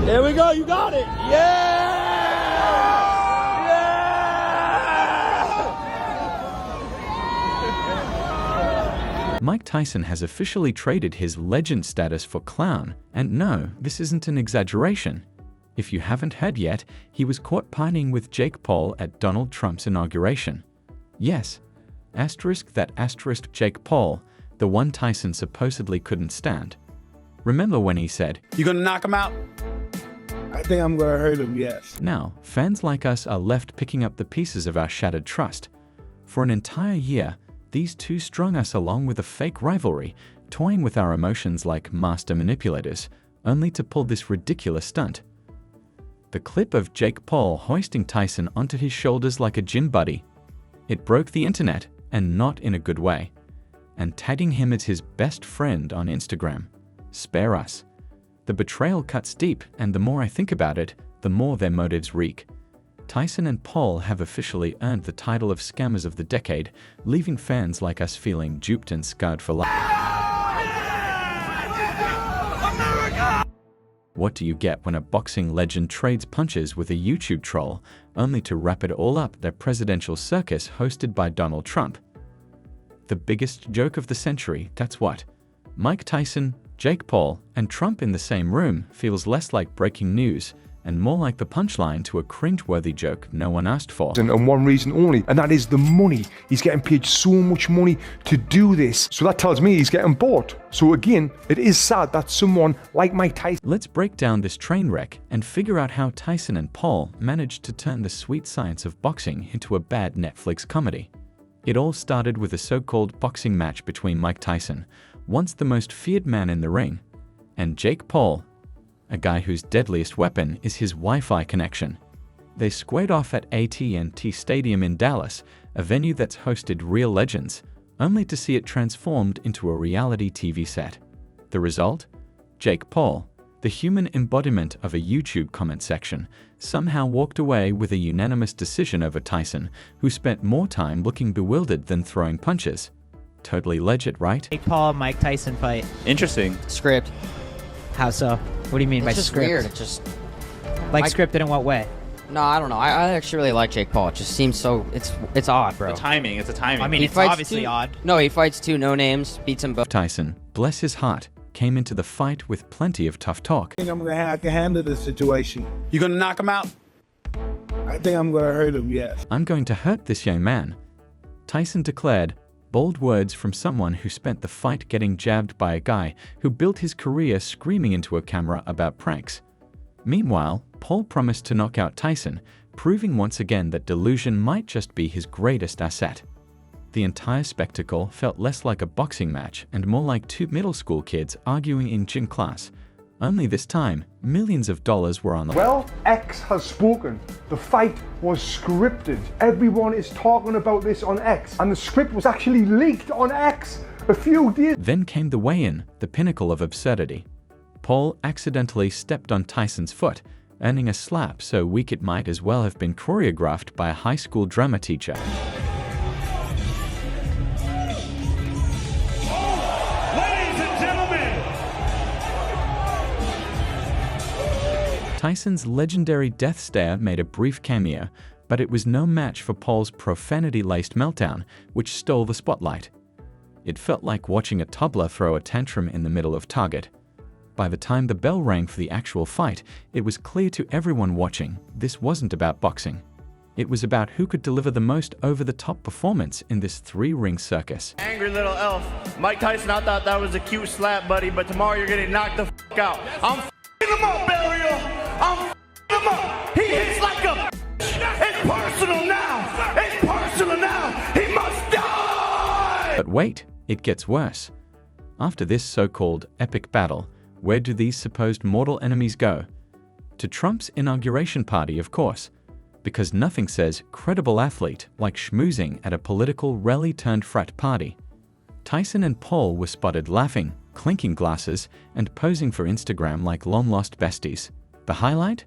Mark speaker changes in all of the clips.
Speaker 1: There we go, you got it. Yeah! Yeah!
Speaker 2: Mike Tyson has officially traded his legend status for clown, and no, this isn't an exaggeration. If you haven't heard yet, he was caught pining with Jake Paul at Donald Trump's inauguration. Yes, *, Jake Paul, the one Tyson supposedly couldn't stand. Remember when he said,
Speaker 1: "You gonna knock him out?" I think I'm gonna hurt him, yes.
Speaker 2: Now, fans like us are left picking up the pieces of our shattered trust. For an entire year, these two strung us along with a fake rivalry, toying with our emotions like master manipulators, only to pull this ridiculous stunt. The clip of Jake Paul hoisting Tyson onto his shoulders like a gym buddy. It broke the internet, and not in a good way. And tagging him as his best friend on Instagram. Spare us. The betrayal cuts deep, and the more I think about it, the more their motives reek. Tyson and Paul have officially earned the title of scammers of the decade, leaving fans like us feeling duped and scarred for life. What do you get when a boxing legend trades punches with a YouTube troll, only to wrap it all up their presidential circus hosted by Donald Trump? The biggest joke of the century, that's what. Mike Tyson, Jake Paul, and Trump in the same room feels less like breaking news and more like the punchline to a cringe-worthy joke no one asked for.
Speaker 3: And one reason only, and that is the money. He's getting paid so much money to do this. So that tells me he's getting bought. So again, it is sad that someone like Mike Tyson...
Speaker 2: Let's break down this train wreck and figure out how Tyson and Paul managed to turn the sweet science of boxing into a bad Netflix comedy. It all started with a so-called boxing match between Mike Tyson, once the most feared man in the ring, and Jake Paul, a guy whose deadliest weapon is his Wi-Fi connection. They squared off at AT&T Stadium in Dallas, a venue that's hosted real legends, only to see it transformed into a reality TV set. The result? Jake Paul, the human embodiment of a YouTube comment section, somehow walked away with a unanimous decision over Tyson, who spent more time looking bewildered than throwing punches. Totally legit, right?
Speaker 4: Jake Paul, Mike Tyson fight.
Speaker 5: Interesting.
Speaker 6: Script.
Speaker 4: How so? What do you mean by
Speaker 6: It's just
Speaker 4: script?
Speaker 6: weird. It's just...
Speaker 4: Like
Speaker 6: Mike-
Speaker 4: scripted in what way?
Speaker 6: No, I don't know. I actually really like Jake Paul. It just seems so... It's odd, bro.
Speaker 5: The timing. It's a timing.
Speaker 4: I mean,
Speaker 6: He
Speaker 4: it's
Speaker 6: fights
Speaker 4: obviously
Speaker 6: two-
Speaker 4: odd.
Speaker 6: No, he fights two no-names, beats them both.
Speaker 2: Tyson, bless his heart, came into the fight with plenty of tough talk.
Speaker 1: I think I'm gonna have to handle this situation. You gonna knock him out? I think I'm gonna hurt him, yes.
Speaker 2: I'm going to hurt this young man. Tyson declared, bold words from someone who spent the fight getting jabbed by a guy who built his career screaming into a camera about pranks. Meanwhile, Paul promised to knock out Tyson, proving once again that delusion might just be his greatest asset. The entire spectacle felt less like a boxing match and more like two middle school kids arguing in gym class. Only this time, millions of dollars were on the line.
Speaker 3: Well, X has spoken. The fight was scripted. Everyone is talking about this on X, and the script was actually leaked on X a few days.
Speaker 2: Then came the weigh-in, the pinnacle of absurdity. Paul accidentally stepped on Tyson's foot, earning a slap so weak it might as well have been choreographed by a high school drama teacher. Tyson's legendary death stare made a brief cameo, but it was no match for Paul's profanity-laced meltdown, which stole the spotlight. It felt like watching a toddler throw a tantrum in the middle of Target. By the time the bell rang for the actual fight, it was clear to everyone watching this wasn't about boxing. It was about who could deliver the most over-the-top performance in this three-ring circus.
Speaker 7: Angry little elf. Mike Tyson, I thought that was a cute slap, buddy, but tomorrow you're getting knocked the f*** out. I'm f***ing him up, Burial. I'm f***ing him up. He hits like a It's personal now. It's personal now. He must die.
Speaker 2: But wait, it gets worse. After this so-called epic battle, where do these supposed mortal enemies go? To Trump's inauguration party, of course, because nothing says credible athlete like schmoozing at a political rally-turned-frat party. Tyson and Paul were spotted laughing, clinking glasses, and posing for Instagram like long-lost besties. The highlight?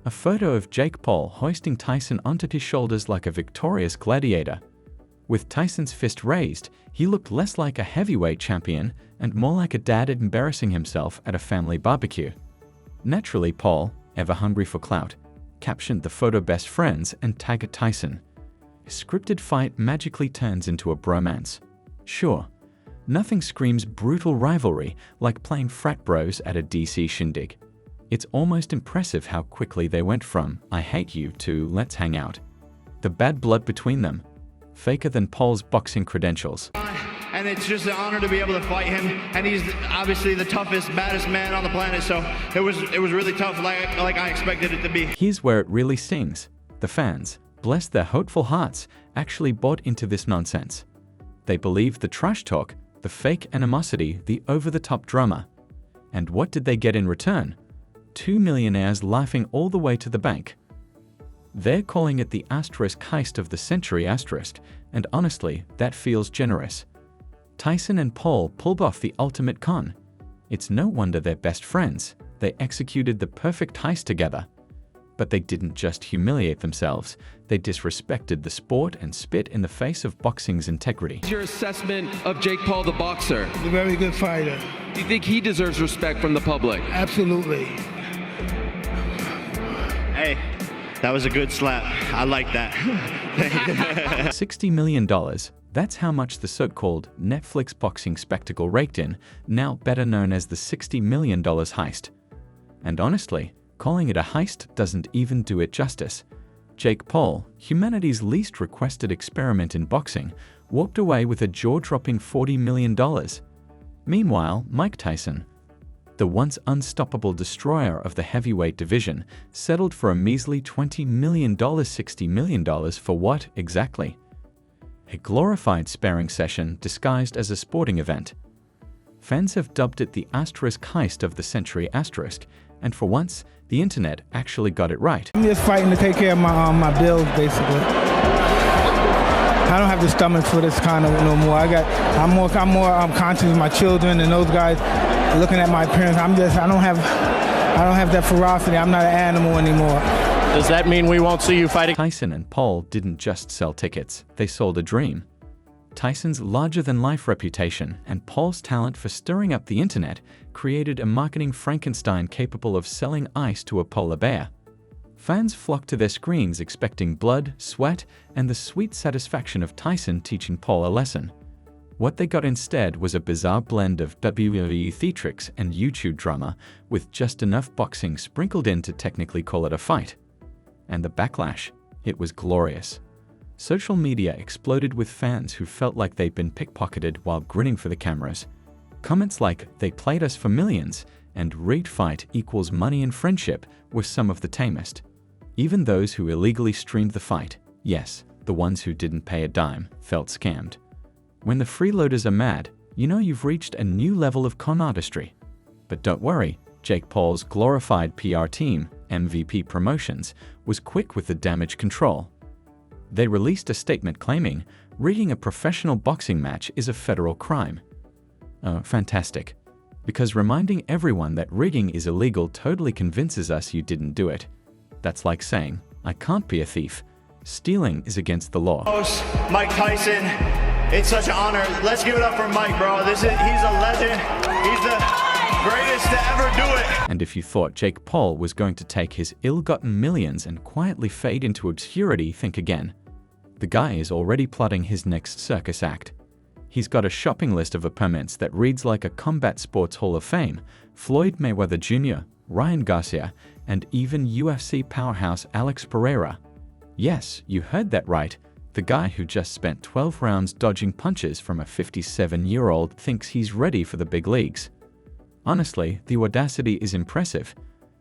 Speaker 2: A photo of Jake Paul hoisting Tyson onto his shoulders like a victorious gladiator. With Tyson's fist raised, he looked less like a heavyweight champion and more like a dad embarrassing himself at a family barbecue. Naturally, Paul, ever hungry for clout, captioned the photo best friends and tagged Tyson. A scripted fight magically turns into a bromance. Sure, nothing screams brutal rivalry like playing frat bros at a DC shindig. It's almost impressive how quickly they went from "I hate you" to "let's hang out." The bad blood between them, faker than Paul's boxing credentials.
Speaker 7: And it's just an honor to be able to fight him. And he's obviously the toughest, baddest man on the planet. So it was really tough, like I expected it to be.
Speaker 2: Here's where it really stings. The fans, bless their hopeful hearts, actually bought into this nonsense. They believed the trash talk, the fake animosity, the over-the-top drama. And what did they get in return? 2 millionaires laughing all the way to the bank. They're calling it the asterisk heist of the century asterisk, and honestly, that feels generous. Tyson and Paul pulled off the ultimate con. It's no wonder they're best friends. They executed the perfect heist together. But they didn't just humiliate themselves, they disrespected the sport and spit in the face of boxing's integrity.
Speaker 5: What's your assessment of Jake Paul, the boxer?
Speaker 1: He's a very good fighter.
Speaker 5: Do you think he deserves respect from the public?
Speaker 1: Absolutely.
Speaker 7: Hey, that was a good slap. I like that.
Speaker 2: $60 million. That's how much the so-called Netflix boxing spectacle raked in, now better known as the $60 million heist. And honestly, calling it a heist doesn't even do it justice. Jake Paul, humanity's least requested experiment in boxing, walked away with a jaw-dropping $40 million. Meanwhile, Mike Tyson, the once unstoppable destroyer of the heavyweight division, settled for a measly $20 million. $60 million for what, exactly? A glorified sparring session disguised as a sporting event. Fans have dubbed it the asterisk heist of the century asterisk, and for once, the internet actually got it right.
Speaker 1: I'm just fighting to take care of my bills, basically. I don't have the stomach for this kind of no more. I'm more conscious of my children and those guys looking at my appearance. I don't have that ferocity. I'm not an animal anymore.
Speaker 7: Does that mean we won't see you fighting?
Speaker 2: Tyson and Paul didn't just sell tickets, they sold a dream. Tyson's larger-than-life reputation and Paul's talent for stirring up the internet created a marketing Frankenstein capable of selling ice to a polar bear. Fans flocked to their screens expecting blood, sweat, and the sweet satisfaction of Tyson teaching Paul a lesson. What they got instead was a bizarre blend of WWE theatrics and YouTube drama with just enough boxing sprinkled in to technically call it a fight. And the backlash, it was glorious. Social media exploded with fans who felt like they'd been pickpocketed while grinning for the cameras. Comments like "they played us for millions" and "rigged fight equals money and friendship" were some of the tamest. Even those who illegally streamed the fight, yes, the ones who didn't pay a dime, felt scammed. When the freeloaders are mad, you know you've reached a new level of con artistry. But don't worry, Jake Paul's glorified PR team, MVP Promotions, was quick with the damage control. They released a statement claiming rigging a professional boxing match is a federal crime. Oh, fantastic. Because reminding everyone that rigging is illegal totally convinces us you didn't do it. That's like saying, I can't be a thief. Stealing is against the law.
Speaker 7: Mike Tyson, it's such an honor. Let's give it up for Mike, bro. He's a legend. He's the greatest to ever do it.
Speaker 2: And if you thought Jake Paul was going to take his ill-gotten millions and quietly fade into obscurity, think again. The guy is already plotting his next circus act. He's got a shopping list of opponents that reads like a combat sports hall of fame: Floyd Mayweather Jr., Ryan Garcia, and even UFC powerhouse Alex Pereira. Yes, you heard that right. The guy who just spent 12 rounds dodging punches from a 57-year-old thinks he's ready for the big leagues. Honestly, the audacity is impressive.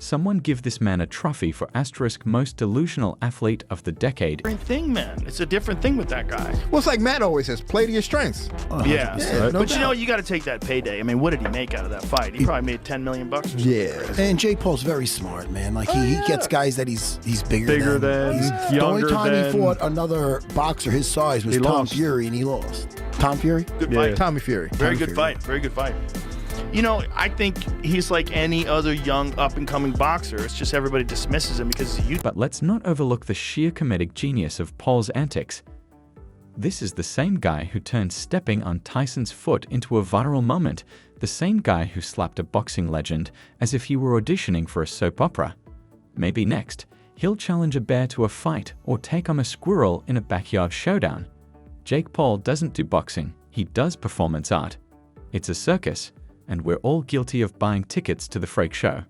Speaker 2: Someone give this man a trophy for asterisk most delusional athlete of the decade.
Speaker 8: Different thing, man. It's a different thing with that guy.
Speaker 9: Well, it's like Matt always says, play to your strengths.
Speaker 8: Yeah,
Speaker 9: no
Speaker 8: but you
Speaker 9: doubt.
Speaker 8: know, you got to take that payday. I mean, what did he make out of that fight? He probably made $10 million or something.
Speaker 9: Yeah.
Speaker 10: And Jake Paul's very smart, man. Like he gets guys that he's bigger
Speaker 3: than,
Speaker 10: the only
Speaker 3: younger
Speaker 10: time
Speaker 3: than.
Speaker 10: he fought another boxer his size was
Speaker 3: He
Speaker 10: Tom
Speaker 3: lost.
Speaker 10: Fury, and he lost. Tom Fury?
Speaker 8: Good fight.
Speaker 9: Tommy Fury.
Speaker 8: Very
Speaker 10: Tommy
Speaker 8: good
Speaker 10: Fury.
Speaker 8: fight. Very good fight. You know, I think he's like any other young up-and-coming boxer. It's just everybody dismisses him because he's a youth.
Speaker 2: But let's not overlook the sheer comedic genius of Paul's antics. This is the same guy who turned stepping on Tyson's foot into a viral moment, the same guy who slapped a boxing legend as if he were auditioning for a soap opera. Maybe next, he'll challenge a bear to a fight or take on a squirrel in a backyard showdown. Jake Paul doesn't do boxing, he does performance art. It's a circus, and we're all guilty of buying tickets to the freak show.